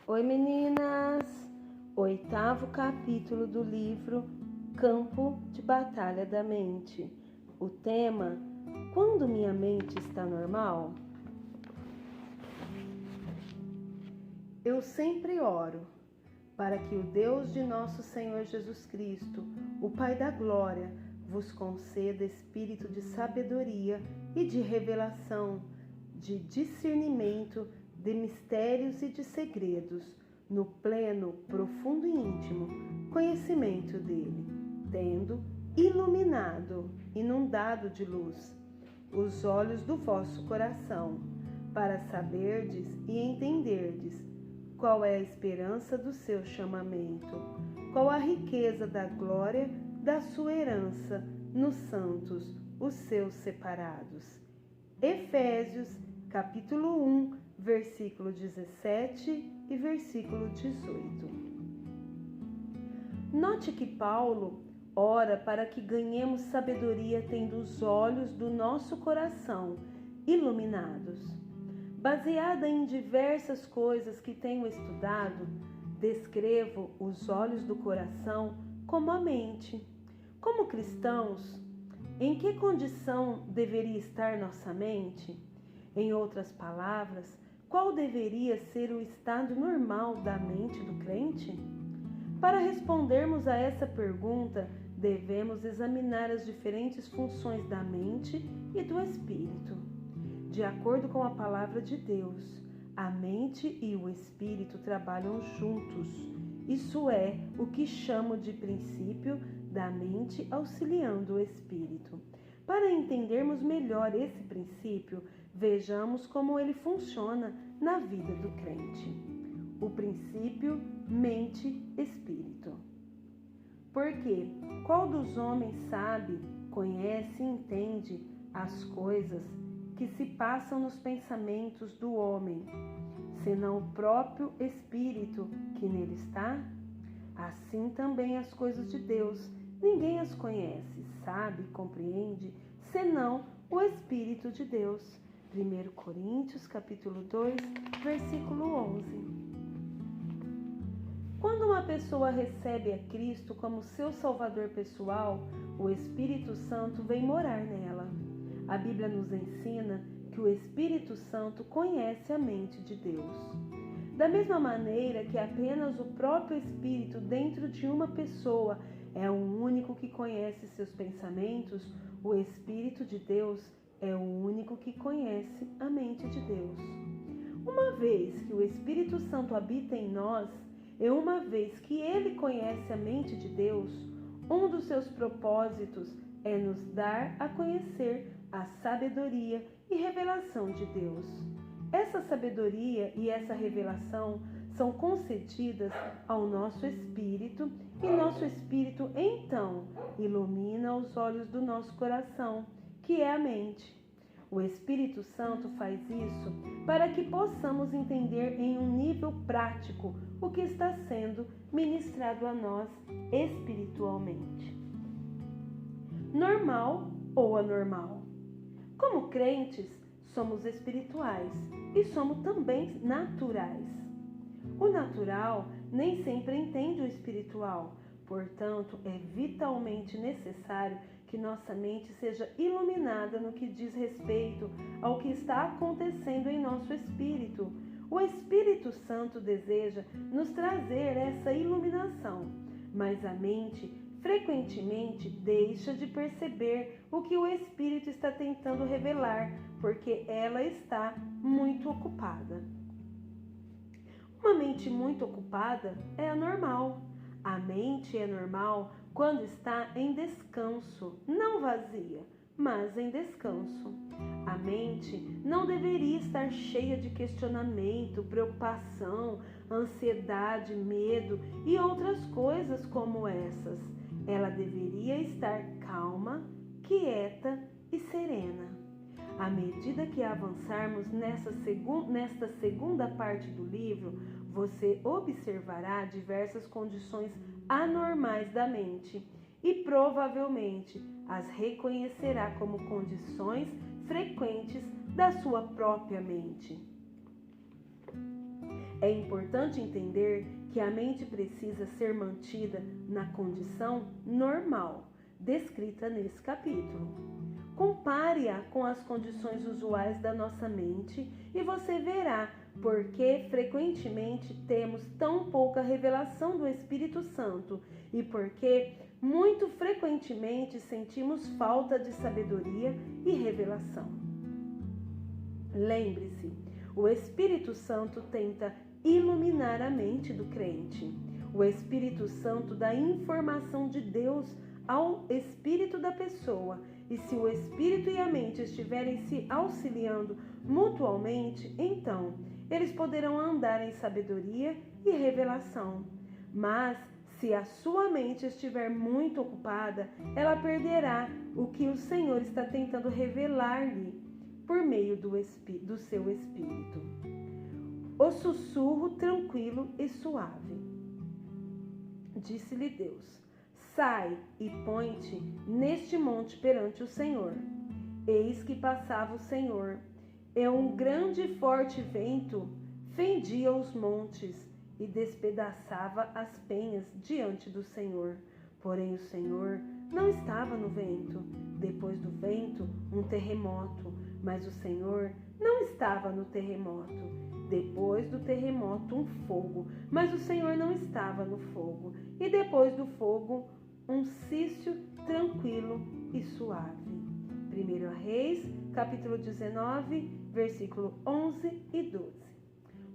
Oi meninas! Oitavo capítulo do livro Campo de Batalha da Mente. O tema: quando minha mente está normal? Eu sempre oro para que o Deus de nosso Senhor Jesus Cristo, o Pai da Glória, vos conceda espírito de sabedoria e de revelação, de discernimento, de mistérios e de segredos, no pleno, profundo e íntimo conhecimento dele, tendo iluminado, inundado de luz, os olhos do vosso coração, para saberdes e entenderdes qual é a esperança do seu chamamento, qual a riqueza da glória da sua herança nos santos, os seus separados. Efésios, capítulo 1, versículo 17 e versículo 18. Note que Paulo ora para que ganhemos sabedoria tendo os olhos do nosso coração iluminados. Baseada em diversas coisas que tenho estudado, descrevo os olhos do coração como a mente. Como cristãos, em que condição deveria estar nossa mente? Em outras palavras, qual deveria ser o estado normal da mente do crente? Para respondermos a essa pergunta, devemos examinar as diferentes funções da mente e do espírito. De acordo com a palavra de Deus, a mente e o espírito trabalham juntos. Isso é o que chamo de princípio da mente auxiliando o espírito. Para entendermos melhor esse princípio, vejamos como ele funciona na vida do crente. O princípio mente-espírito. Porque qual dos homens sabe, conhece e entende as coisas que se passam nos pensamentos do homem, senão o próprio Espírito que nele está? Assim também as coisas de Deus, ninguém as conhece, sabe, compreende, senão o Espírito de Deus. 1 Coríntios, capítulo 2, versículo 11. Quando uma pessoa recebe a Cristo como seu Salvador pessoal, o Espírito Santo vem morar nela. A Bíblia nos ensina que o Espírito Santo conhece a mente de Deus. Da mesma maneira que apenas o próprio Espírito dentro de uma pessoa é o único que conhece seus pensamentos, o Espírito de Deus é o único que conhece a mente de Deus. Uma vez que o Espírito Santo habita em nós, e uma vez que ele conhece a mente de Deus, um dos seus propósitos é nos dar a conhecer a sabedoria e revelação de Deus. Essa sabedoria e essa revelação são concedidas ao nosso espírito e nosso espírito então ilumina os olhos do nosso coração, que é a mente. O Espírito Santo faz isso para que possamos entender em um nível prático o que está sendo ministrado a nós espiritualmente. Normal ou anormal? Como crentes, somos espirituais e somos também naturais. O natural nem sempre entende o espiritual, portanto, é vitalmente necessário que nossa mente seja iluminada no que diz respeito ao que está acontecendo em nosso espírito. O Espírito Santo deseja nos trazer essa iluminação, mas a mente frequentemente deixa de perceber o que o Espírito está tentando revelar, porque ela está muito ocupada. Uma mente muito ocupada é anormal. A mente é normal quando está em descanso, não vazia, mas em descanso. A mente não deveria estar cheia de questionamento, preocupação, ansiedade, medo e outras coisas como essas. Ela deveria estar calma, quieta e serena. À medida que avançarmos nesta segunda parte do livro, você observará diversas condições anormais da mente e provavelmente as reconhecerá como condições frequentes da sua própria mente. É importante entender que a mente precisa ser mantida na condição normal, descrita nesse capítulo. Compare-a com as condições usuais da nossa mente e você verá por que frequentemente temos tão pouca revelação do Espírito Santo e por que muito frequentemente sentimos falta de sabedoria e revelação. Lembre-se, o Espírito Santo tenta iluminar a mente do crente. O Espírito Santo dá informação de Deus ao espírito da pessoa, e se o espírito e a mente estiverem se auxiliando mutuamente, então eles poderão andar em sabedoria e revelação. Mas se a sua mente estiver muito ocupada, ela perderá o que o Senhor está tentando revelar-lhe por meio do seu espírito. O sussurro tranquilo e suave. Disse-lhe Deus: sai e põe-te neste monte perante o Senhor. Eis que passava o Senhor, e um grande e forte vento fendia os montes e despedaçava as penhas diante do Senhor. Porém o Senhor não estava no vento. Depois do vento, um terremoto, mas o Senhor não estava no terremoto. Depois do terremoto, um fogo, mas o Senhor não estava no fogo. E depois do fogo, um cício tranquilo e suave. 1 Reis, capítulo 19, versículo 11 e 12.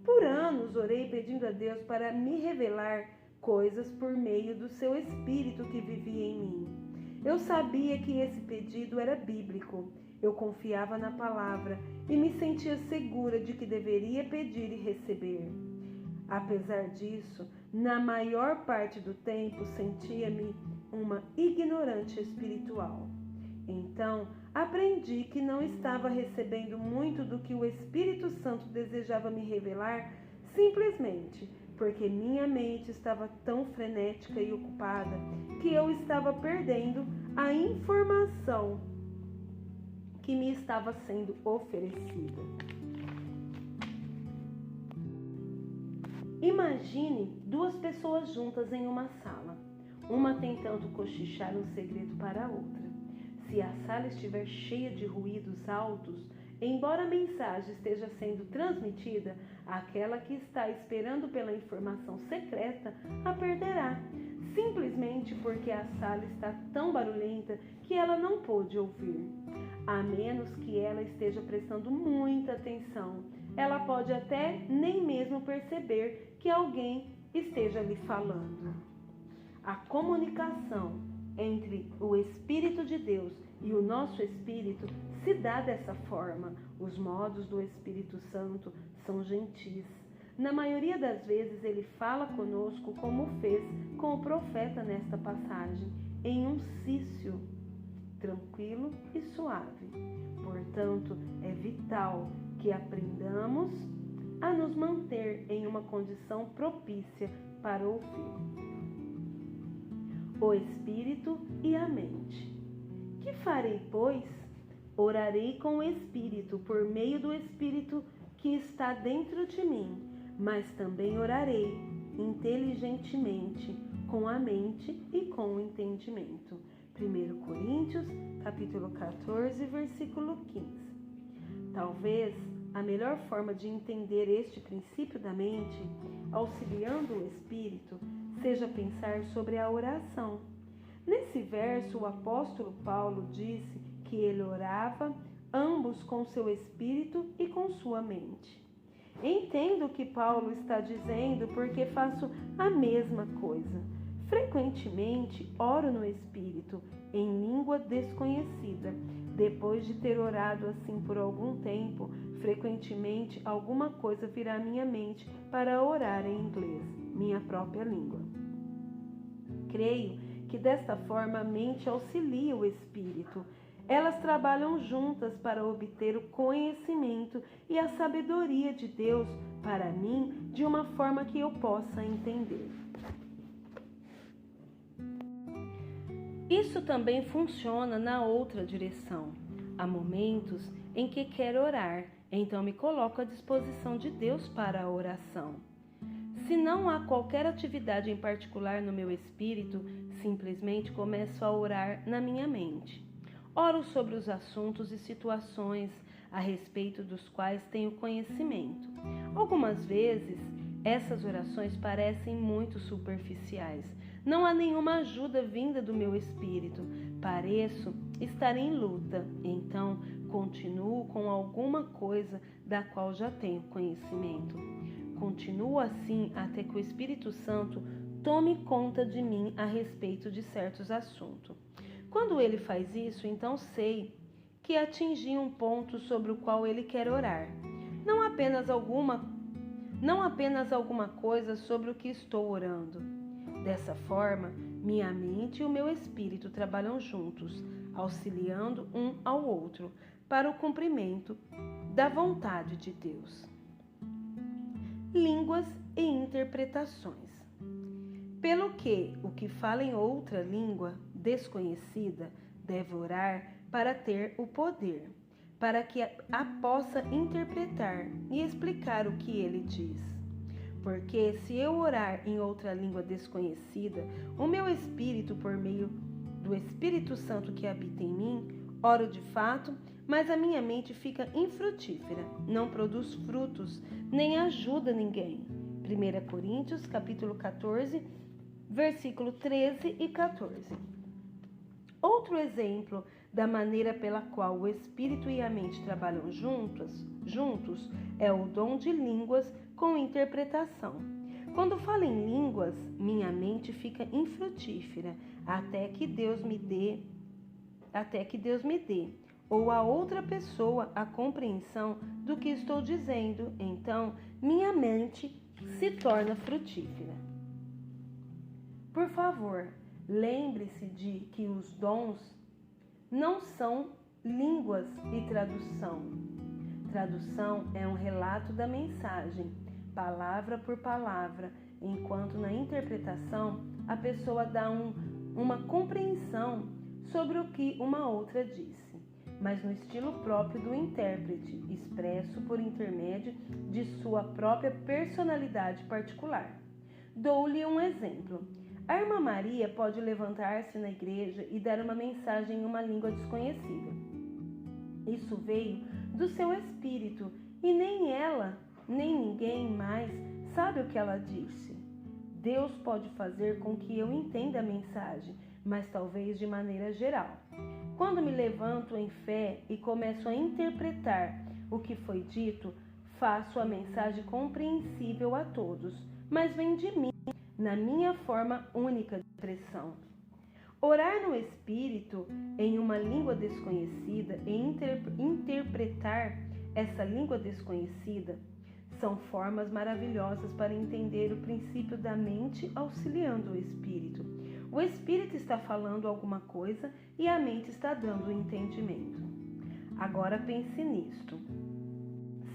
Por anos orei pedindo a Deus para me revelar coisas por meio do seu Espírito que vivia em mim. Eu sabia que esse pedido era bíblico. Eu confiava na palavra e me sentia segura de que deveria pedir e receber. Apesar disso, na maior parte do tempo sentia-me uma ignorante espiritual. Então, aprendi que não estava recebendo muito do que o Espírito Santo desejava me revelar, simplesmente porque minha mente estava tão frenética e ocupada que eu estava perdendo a informação que me estava sendo oferecida. Imagine duas pessoas juntas em uma sala, uma tentando cochichar um segredo para a outra. Se a sala estiver cheia de ruídos altos, embora a mensagem esteja sendo transmitida, aquela que está esperando pela informação secreta a perderá, simplesmente porque a sala está tão barulhenta que ela não pôde ouvir. A menos que ela esteja prestando muita atenção, ela pode até nem mesmo perceber que alguém esteja lhe falando. A comunicação entre o Espírito de Deus e o nosso espírito se dá dessa forma. Os modos do Espírito Santo são gentis. Na maioria das vezes ele fala conosco como fez com o profeta nesta passagem, em um cício tranquilo e suave. Portanto, é vital que aprendamos a nos manter em uma condição propícia para ouvir. O Espírito e a mente. Que farei, pois? Orarei com o Espírito, por meio do Espírito que está dentro de mim, mas também orarei inteligentemente, com a mente e com o entendimento. 1 Coríntios, capítulo 14, versículo 15. Talvez a melhor forma de entender este princípio da mente, auxiliando o Espírito, seja pensar sobre a oração. Nesse verso, o apóstolo Paulo disse que ele orava ambos com seu espírito e com sua mente. Entendo o que Paulo está dizendo porque faço a mesma coisa. Frequentemente oro no espírito, em língua desconhecida. Depois de ter orado assim por algum tempo, frequentemente alguma coisa virá à minha mente para orar em inglês, minha própria língua. Creio que desta forma a mente auxilia o espírito. Elas trabalham juntas para obter o conhecimento e a sabedoria de Deus para mim de uma forma que eu possa entender. Isso também funciona na outra direção. Há momentos em que quero orar, então me coloco à disposição de Deus para a oração. Se não há qualquer atividade em particular no meu espírito, simplesmente começo a orar na minha mente. Oro sobre os assuntos e situações a respeito dos quais tenho conhecimento. Algumas vezes, essas orações parecem muito superficiais. Não há nenhuma ajuda vinda do meu espírito. Pareço estar em luta. Então, continuo com alguma coisa da qual já tenho conhecimento. Continuo assim até que o Espírito Santo tome conta de mim a respeito de certos assuntos. Quando ele faz isso, então sei que atingi um ponto sobre o qual ele quer orar. Não apenas alguma coisa sobre o que estou orando. Dessa forma, minha mente e o meu espírito trabalham juntos, auxiliando um ao outro para o cumprimento da vontade de Deus. Línguas e interpretações. Pelo que o que fala em outra língua desconhecida deve orar para ter o poder, para que a possa interpretar e explicar o que ele diz. Porque se eu orar em outra língua desconhecida, o meu espírito, por meio do Espírito Santo que habita em mim, oro de fato, mas a minha mente fica infrutífera, não produz frutos, nem ajuda ninguém. 1 Coríntios, capítulo 14, versículo 13 e 14. Outro exemplo da maneira pela qual o espírito e a mente trabalham juntos é o dom de línguas com interpretação. Quando falo em línguas, minha mente fica infrutífera até que Deus me dê, ou a outra pessoa, a compreensão do que estou dizendo. Então, minha mente se torna frutífera. Por favor, lembre-se de que os dons não são línguas e tradução. Tradução é um relato da mensagem, palavra por palavra, enquanto na interpretação a pessoa dá uma compreensão sobre o que uma outra disse, mas no estilo próprio do intérprete, expresso por intermédio de sua própria personalidade particular. Dou-lhe um exemplo. A irmã Maria pode levantar-se na igreja e dar uma mensagem em uma língua desconhecida. Isso veio do seu espírito e nem ela, nem ninguém mais sabe o que ela disse. Deus pode fazer com que eu entenda a mensagem, mas talvez de maneira geral. Quando me levanto em fé e começo a interpretar o que foi dito, faço a mensagem compreensível a todos, mas vem de mim, na minha forma única de expressão. Orar no Espírito em uma língua desconhecida e interpretar essa língua desconhecida são formas maravilhosas para entender o princípio da mente auxiliando o Espírito. O Espírito está falando alguma coisa e a mente está dando o entendimento. Agora pense nisto.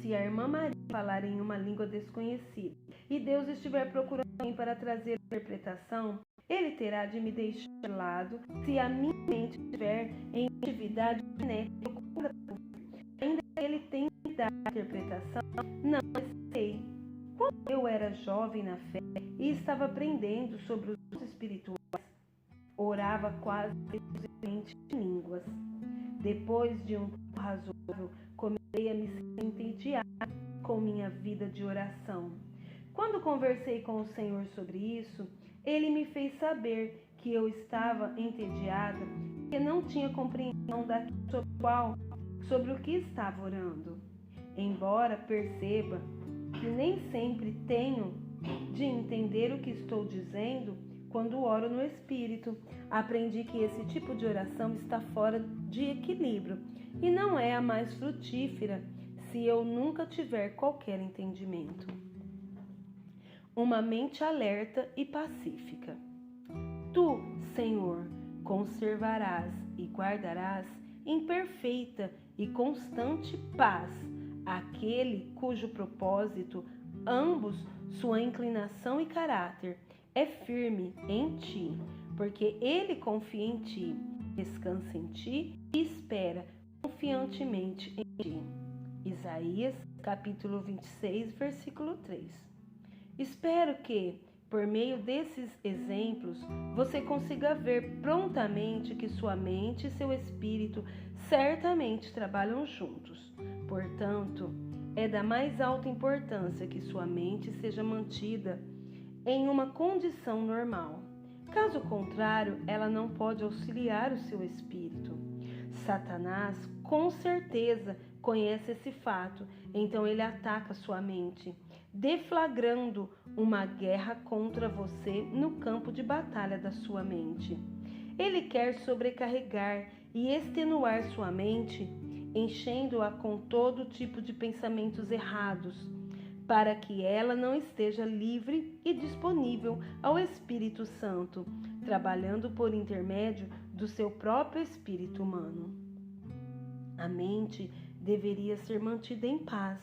Se a irmã Maria falar em uma língua desconhecida e Deus estiver procurando alguém para trazer a interpretação, ele terá de me deixar de lado se a minha mente estiver em atividade benéfica ocupada por ele. Ainda que ele tenha de dar a interpretação, não sei. Quando eu era jovem na fé e estava aprendendo sobre os dons espirituais, orava quase exclusivamente em línguas. Depois de um tempo razoável, comecei a me sentir entediada com minha vida de oração. Quando conversei com o Senhor sobre isso, ele me fez saber que eu estava entediada, que não tinha compreensão daquilo sobre o que estava orando. Embora perceba que nem sempre tenho de entender o que estou dizendo, quando oro no Espírito, aprendi que esse tipo de oração está fora de equilíbrio e não é a mais frutífera se eu nunca tiver qualquer entendimento. Uma mente alerta e pacífica. Tu, Senhor, conservarás e guardarás em perfeita e constante paz aquele cujo propósito, ambos sua inclinação e caráter, é firme em ti, porque ele confia em ti, descansa em ti e espera confiantemente em ti. Isaías, capítulo 26, versículo 3. Espero que, por meio desses exemplos, você consiga ver prontamente que sua mente e seu espírito certamente trabalham juntos. Portanto, é da mais alta importância que sua mente seja mantida em uma condição normal. Caso contrário, ela não pode auxiliar o seu espírito. Satanás, com certeza, conhece esse fato, então ele ataca sua mente, deflagrando uma guerra contra você no campo de batalha da sua mente. Ele quer sobrecarregar e extenuar sua mente, enchendo-a com todo tipo de pensamentos errados, para que ela não esteja livre e disponível ao Espírito Santo, trabalhando por intermédio do seu próprio espírito humano. A mente deveria ser mantida em paz.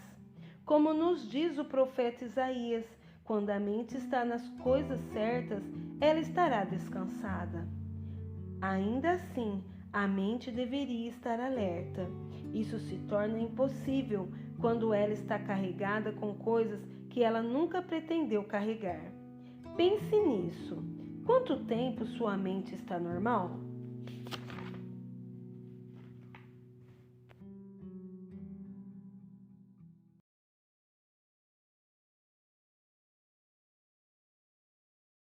Como nos diz o profeta Isaías, quando a mente está nas coisas certas, ela estará descansada. Ainda assim, a mente deveria estar alerta. Isso se torna impossível quando ela está carregada com coisas que ela nunca pretendeu carregar. Pense nisso. Quanto tempo sua mente está normal?